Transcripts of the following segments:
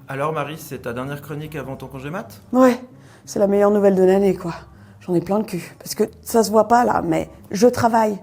Alors Marie, c'est ta dernière chronique avant ton congé mat? Ouais, c'est la meilleure nouvelle de l'année, quoi. J'en ai plein le cul. Parce que ça se voit pas, là, mais je travaille.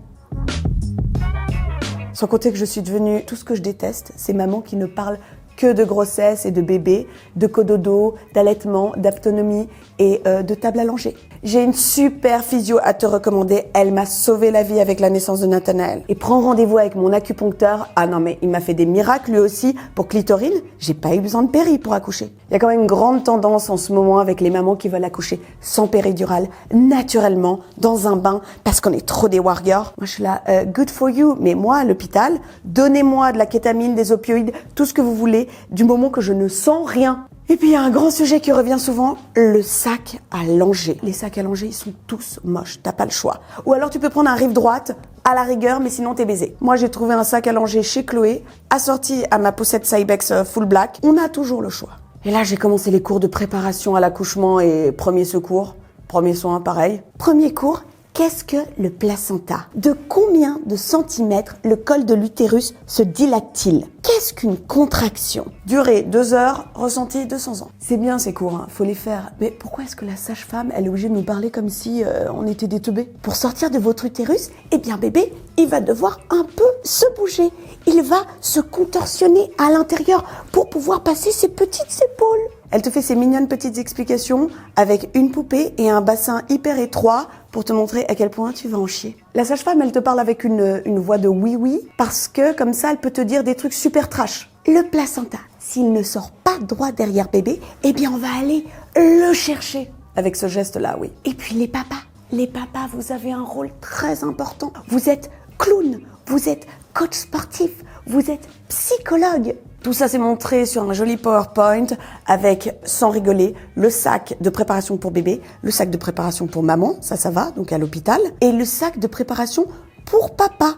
Sans compter que je suis devenue tout ce que je déteste, ces mamans qui ne parlent que de grossesse et de bébé, de cododo, d'allaitement, d'autonomie et de table à langer. J'ai une super physio à te recommander. Elle m'a sauvé la vie avec la naissance de Nathanaël. Et prends rendez-vous avec mon acupuncteur. Ah non, mais il m'a fait des miracles lui aussi. Pour clitorine, j'ai pas eu besoin de péri pour accoucher. Il y a quand même une grande tendance en ce moment avec les mamans qui veulent accoucher sans péridurale, naturellement, dans un bain, parce qu'on est trop des warriors. Moi, je suis là, good for you. Mais moi, à l'hôpital, donnez-moi de la kétamine, des opioïdes, tout ce que vous voulez, du moment que je ne sens rien. Et puis il y a un grand sujet qui revient souvent, le sac à langer. Les sacs à langer, ils sont tous moches, t'as pas le choix. Ou alors tu peux prendre un rive droite, à la rigueur, mais sinon t'es baisé. Moi j'ai trouvé un sac à langer chez Chloé, assorti à ma poussette Cybex full black. On a toujours le choix. Et là j'ai commencé les cours de préparation à l'accouchement et premier secours, premier soin pareil. Premier cours, qu'est-ce que le placenta? De combien de centimètres le col de l'utérus se dilate-t-il? Qu'est-ce qu'une contraction? Durée 2 heures, ressenti 200 ans. C'est bien ces cours, hein, faut les faire. Mais pourquoi est-ce que la sage-femme, elle est obligée de nous parler comme si on était des teubés? Pour sortir de votre utérus, eh bien bébé, il va devoir un peu se bouger. Il va se contorsionner à l'intérieur pour pouvoir passer ses petites épaules. Elle te fait ces mignonnes petites explications avec une poupée et un bassin hyper étroit pour te montrer à quel point tu vas en chier. La sage-femme, elle te parle avec une voix de oui-oui parce que comme ça, elle peut te dire des trucs super trash. Le placenta, s'il ne sort pas droit derrière bébé, eh bien on va aller le chercher. Avec ce geste-là, oui. Et puis les papas, vous avez un rôle très important. Vous êtes clown, vous êtes coach sportif, vous êtes psychologue. Tout ça s'est montré sur un joli PowerPoint avec, sans rigoler, le sac de préparation pour bébé, le sac de préparation pour maman, ça va, donc à l'hôpital, et le sac de préparation pour papa.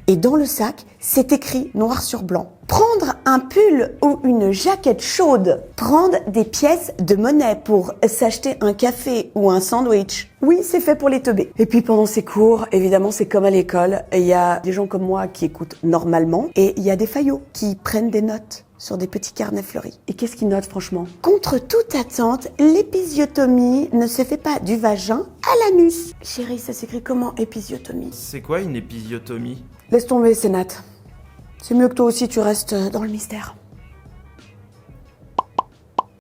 Et dans le sac, c'est écrit noir sur blanc. Prendre un pull ou une jaquette chaude. Prendre des pièces de monnaie pour s'acheter un café ou un sandwich. Oui, c'est fait pour les teubés. Et puis pendant ces cours, évidemment, c'est comme à l'école. Il y a des gens comme moi qui écoutent normalement et il y a des faillots qui prennent des notes sur des petits carnets fleuris. Et qu'est-ce qu'ils notent franchement? Contre toute attente, l'épisiotomie ne se fait pas du vagin à l'anus. Chérie, ça s'écrit comment, épisiotomie? C'est quoi une épisiotomie? Laisse tomber, c'est Nat. C'est mieux que toi aussi tu restes dans le mystère.